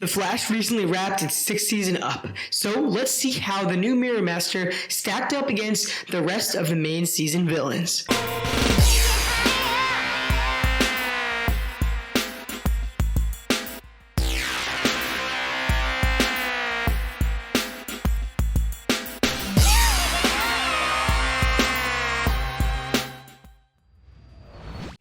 The Flash recently wrapped its 6th season up, so let's see how the new Mirror Master stacked up against the rest of the main season villains.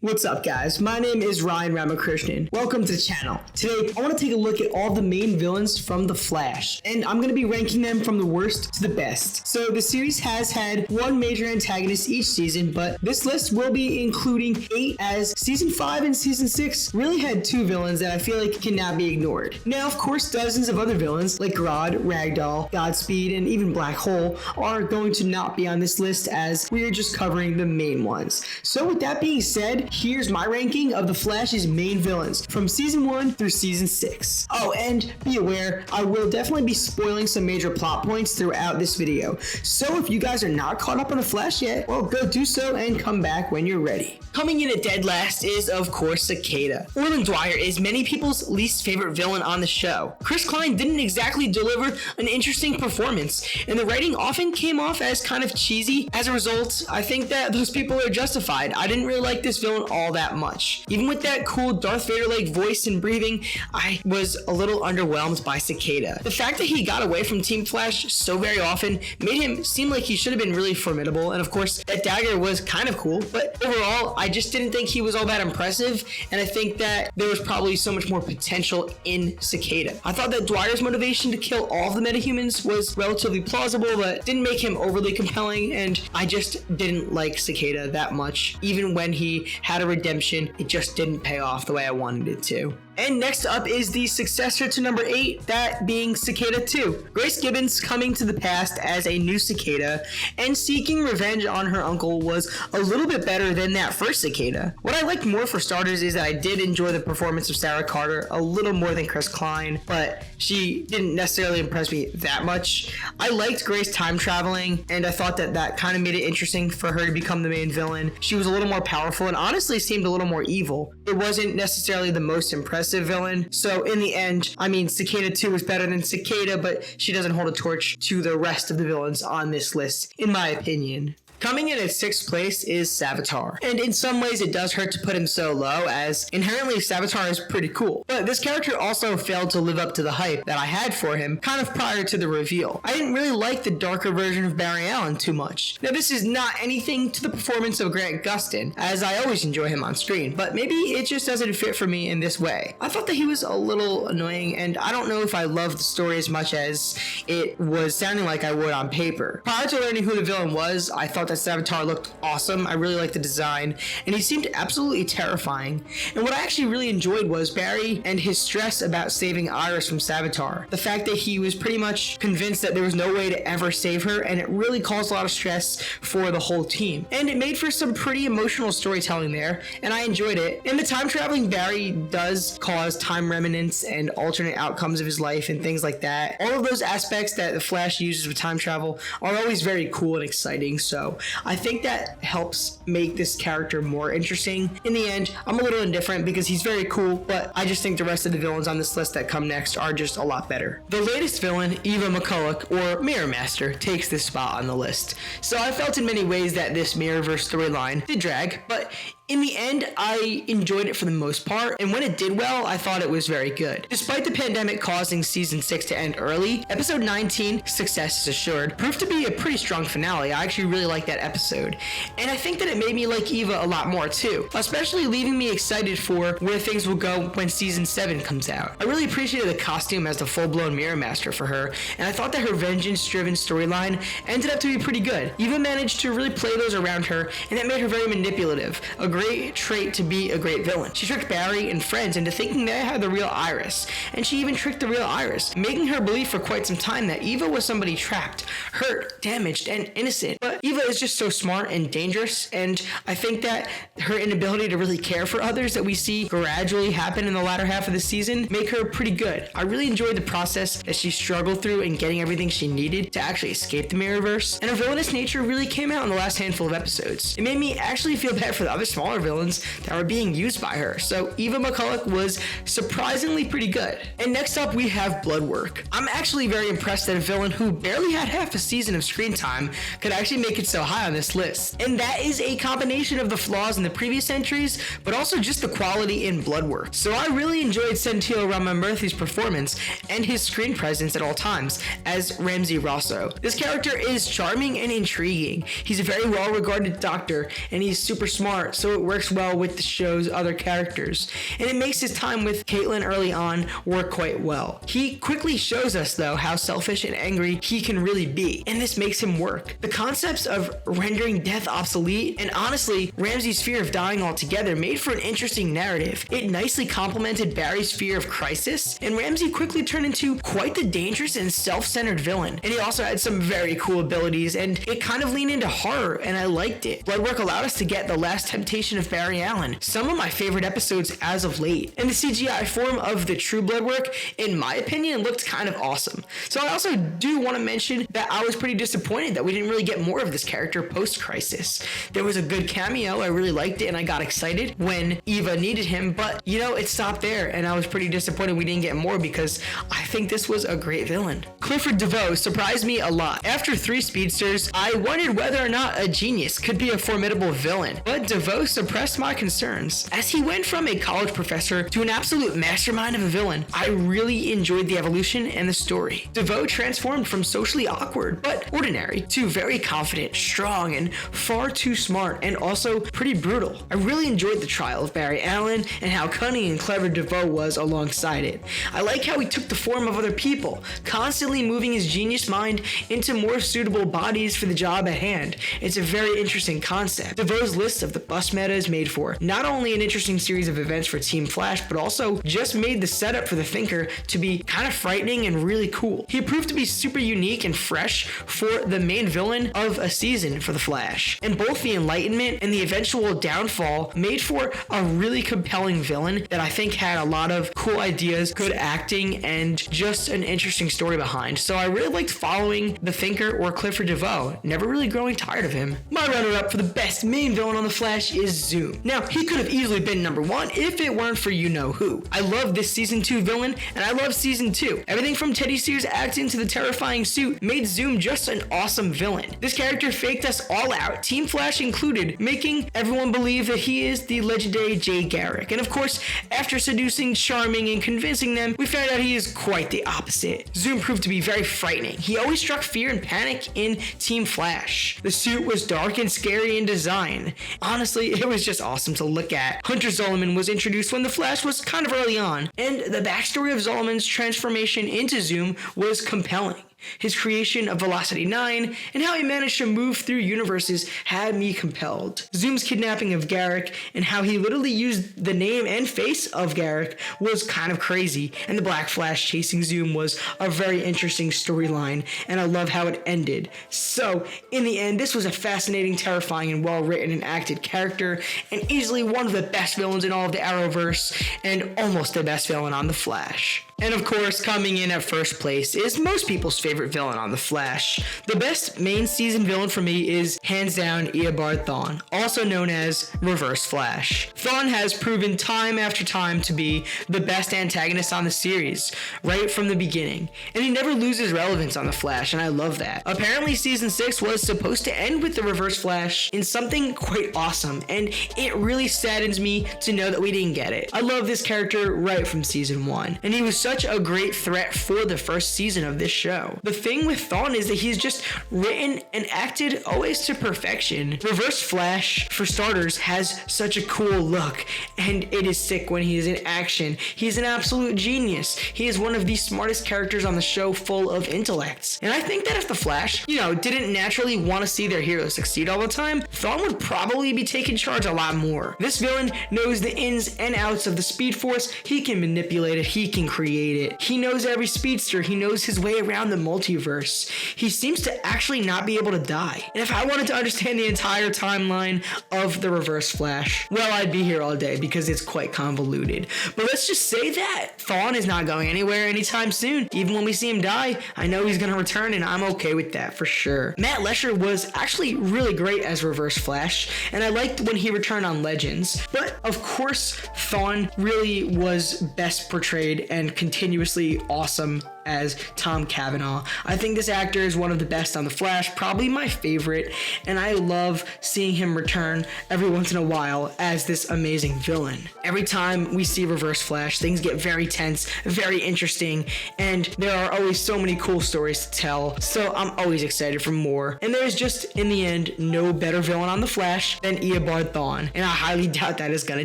What's up guys, my name is Ryan Ramakrishnan. Welcome to the channel. Today, I want to take a look at all the main villains from The Flash, and I'm going to be ranking them from the worst to the best. So the series has had one major antagonist each season, but this list will be including 8 as season 5 and season 6 really had 2 villains that I feel like cannot be ignored. Now of course dozens of other villains like Grodd, Ragdoll, Godspeed, and even Black Hole are going to not be on this list as we are just covering the main ones. So with that being said, here's my ranking of The Flash's main villains from season 1 through season 6. Oh, and be aware, I will definitely be spoiling some major plot points throughout this video. So if you guys are not caught up on The Flash yet, well, go do so and come back when you're ready. Coming in at dead last is, of course, Cicada. Orland Dwyer is many people's least favorite villain on the show. Chris Klein didn't exactly deliver an interesting performance, and the writing often came off as kind of cheesy. As a result, I think that those people are justified. I didn't really like this villain all that much. Even with that cool Darth Vader-like voice and breathing, I was a little underwhelmed by Cicada. The fact that he got away from Team Flash so very often made him seem like he should have been really formidable, and of course, that dagger was kind of cool, but overall, I just didn't think he was all that impressive, and I think that there was probably so much more potential in Cicada. I thought that Dwyer's motivation to kill all of the metahumans was relatively plausible, but didn't make him overly compelling, and I just didn't like Cicada that much. Even when he had a redemption, it just didn't pay off the way I wanted it to. And next up is the successor to number 8, that being Cicada 2. Grace Gibbons coming to the past as a new Cicada and seeking revenge on her uncle was a little bit better than that first Cicada. What I liked more for starters is that I did enjoy the performance of Sarah Carter a little more than Chris Klein, but she didn't necessarily impress me that much. I liked Grace time traveling, and I thought that that kind of made it interesting for her to become the main villain. She was a little more powerful and honestly seemed a little more evil. It wasn't necessarily the most impressive villain, so in the end, I mean, Cicada 2 is better than Cicada, but she doesn't hold a torch to the rest of the villains on this list, in my opinion. Coming in at 6th place is Sabotage, and in some ways it does hurt to put him so low, as inherently Sabotage is pretty cool, but this character also failed to live up to the hype that I had for him kind of prior to the reveal. I didn't really like the darker version of Barry Allen too much. Now this is not anything to the performance of Grant Gustin, as I always enjoy him on screen, but maybe it just doesn't fit for me in this way. I thought that he was a little annoying, and I don't know if I loved the story as much as it was sounding like I would on paper. Prior to learning who the villain was, I thought that Sabotage looked awesome. I really liked the design, and he seemed absolutely terrifying. And what I actually really enjoyed was Barry and his stress about saving Iris from Sabotage. The fact that he was pretty much convinced that there was no way to ever save her, and it really caused a lot of stress for the whole team. And it made for some pretty emotional storytelling there, and I enjoyed it. And the time traveling Barry does cause time remnants and alternate outcomes of his life and things like that. All of those aspects that the Flash uses with time travel are always very cool and exciting, so I think that helps make this character more interesting. In the end, I'm a little indifferent because he's very cool, but I just think the rest of the villains on this list that come next are just a lot better. The latest villain, Eva McCulloch, or Mirror Master, takes this spot on the list. So I felt in many ways that this Mirrorverse storyline did drag, but in the end, I enjoyed it for the most part, and when it did well, I thought it was very good. Despite the pandemic causing season 6 to end early, episode 19, Success is Assured, proved to be a pretty strong finale. I actually really liked that episode, and I think that it made me like Eva a lot more too, especially leaving me excited for where things will go when season 7 comes out. I really appreciated the costume as the full-blown Mirror Master for her, and I thought that her vengeance-driven storyline ended up to be pretty good. Eva managed to really play those around her, and that made her very manipulative, a great trait to be a great villain. She tricked Barry and friends into thinking they had the real Iris, and she even tricked the real Iris, making her believe for quite some time that Eva was somebody trapped, hurt, damaged, and innocent. But Eva is just so smart and dangerous, and I think that her inability to really care for others that we see gradually happen in the latter half of the season make her pretty good. I really enjoyed the process that she struggled through in getting everything she needed to actually escape the Mirrorverse, and her villainous nature really came out in the last handful of episodes. It made me actually feel bad for the other small smaller villains that were being used by her. So Eva McCulloch was surprisingly pretty good. And next up we have Bloodwork. I'm actually very impressed that a villain who barely had half a season of screen time could actually make it so high on this list. And that is a combination of the flaws in the previous entries, but also just the quality in Bloodwork. So I really enjoyed Senthil Ramamurthy's performance and his screen presence at all times as Ramsey Rosso. This character is charming and intriguing. He's a very well-regarded doctor, and he's super smart, so it works well with the show's other characters. And it makes his time with Caitlin early on work quite well. He quickly shows us, though, how selfish and angry he can really be, and this makes him work. The concepts of rendering death obsolete, and honestly, Ramsey's fear of dying altogether made for an interesting narrative. It nicely complemented Barry's fear of crisis, and Ramsey quickly turned into quite the dangerous and self-centered villain. And he also had some very cool abilities, and it kind of leaned into horror, and I liked it. Bloodwork allowed us to get The Last Temptation of Barry Allen, some of my favorite episodes as of late. And the CGI form of the true Bloodwork, in my opinion, looked kind of awesome. So I also do want to mention that I was pretty disappointed that we didn't really get more of this character post-crisis. There was a good cameo, I really liked it, and I got excited when Eva needed him, but you know, it stopped there, and I was pretty disappointed we didn't get more because I think this was a great villain. Clifford DeVoe surprised me a lot. After 3 speedsters, I wondered whether or not a genius could be a formidable villain, but DeVoe suppressed my concerns. As he went from a college professor to an absolute mastermind of a villain, I really enjoyed the evolution and the story. DeVoe transformed from socially awkward but ordinary to very confident, strong, and far too smart, and also pretty brutal. I really enjoyed the trial of Barry Allen and how cunning and clever DeVoe was alongside it. I like how he took the form of other people, constantly moving his genius mind into more suitable bodies for the job at hand. It's a very interesting concept. DeVoe's list of the bus metas made for not only an interesting series of events for Team Flash, but also just made the setup for the Thinker to be kind of frightening and really cool. He proved to be super unique and fresh for the main villain of a season for the Flash. And both the Enlightenment and the eventual downfall made for a really compelling villain that I think had a lot of cool ideas, good acting, and just an interesting story behind. So I really liked following the Thinker or Clifford DeVoe, never really growing tired of him. My runner-up for the best main villain on the Flash is Zoom. Now, he could have easily been number 1 if it weren't for you-know-who. I love this season 2 villain, and I love season 2. Everything from Teddy Sears' acting to the terrifying suit made Zoom just an awesome villain. This character faked us all out, Team Flash included, making everyone believe that he is the legendary Jay Garrick. And of course, after seducing, charming, and convincing them, we found out he is quite the opposite. Zoom proved to be very frightening. He always struck fear and panic in Team Flash. The suit was dark and scary in design. Honestly, it was just awesome to look at. Hunter Zolomon was introduced when the Flash was kind of early on, and the backstory of Zolomon's transformation into Zoom was compelling. His creation of Velocity 9 and how he managed to move through universes had me compelled. Zoom's kidnapping of Garrick and how he literally used the name and face of Garrick was kind of crazy, and the Black Flash chasing Zoom was a very interesting storyline, and I love how it ended. So, in the end, this was a fascinating, terrifying, and well-written and acted character, and easily one of the best villains in all of the Arrowverse, and almost the best villain on The Flash. And of course, coming in at first place is most people's favorite villain on The Flash. The best main season villain for me is hands down Eobard Thawne, also known as Reverse Flash. Thawne has proven time after time to be the best antagonist on the series, right from the beginning, and he never loses relevance on The Flash, and I love that. Apparently season 6 was supposed to end with the Reverse Flash in something quite awesome, and it really saddens me to know that we didn't get it. I love this character right from season 1, and he was such a great threat for the first season of this show. The thing with Thawne is that he's just written and acted always to perfection. Reverse Flash, for starters, has such a cool look, and it is sick when he is in action. He's an absolute genius. He is one of the smartest characters on the show, full of intellects. And I think that if the Flash, didn't naturally want to see their hero succeed all the time, Thawne would probably be taking charge a lot more. This villain knows the ins and outs of the Speed Force. He can manipulate it, he can create appreciate it. He knows every speedster. He knows his way around the multiverse. He seems to actually not be able to die. And if I wanted to understand the entire timeline of the Reverse Flash, well, I'd be here all day because it's quite convoluted. But let's just say that Thawne is not going anywhere anytime soon. Even when we see him die, I know he's gonna return, and I'm okay with that for sure. Matt Lesher was actually really great as Reverse Flash, and I liked when he returned on Legends. But of course, Thawne really was best portrayed and continuously awesome as Tom Cavanaugh. I think this actor is one of the best on The Flash, probably my favorite, and I love seeing him return every once in a while as this amazing villain. Every time we see Reverse Flash, things get very tense, very interesting, and there are always so many cool stories to tell, so I'm always excited for more. And there's just, in the end, no better villain on The Flash than Eobard Thawne, and I highly doubt that is gonna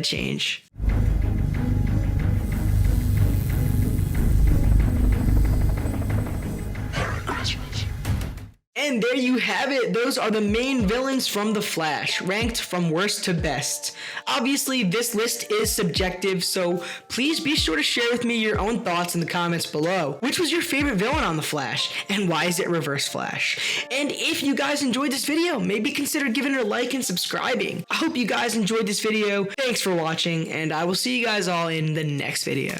change. And there you have it. Those are the main villains from The Flash, ranked from worst to best. Obviously, this list is subjective, so please be sure to share with me your own thoughts in the comments below. Which was your favorite villain on The Flash, and why is it Reverse Flash? And if you guys enjoyed this video, maybe consider giving it a like and subscribing. I hope you guys enjoyed this video. Thanks for watching, and I will see you guys all in the next video.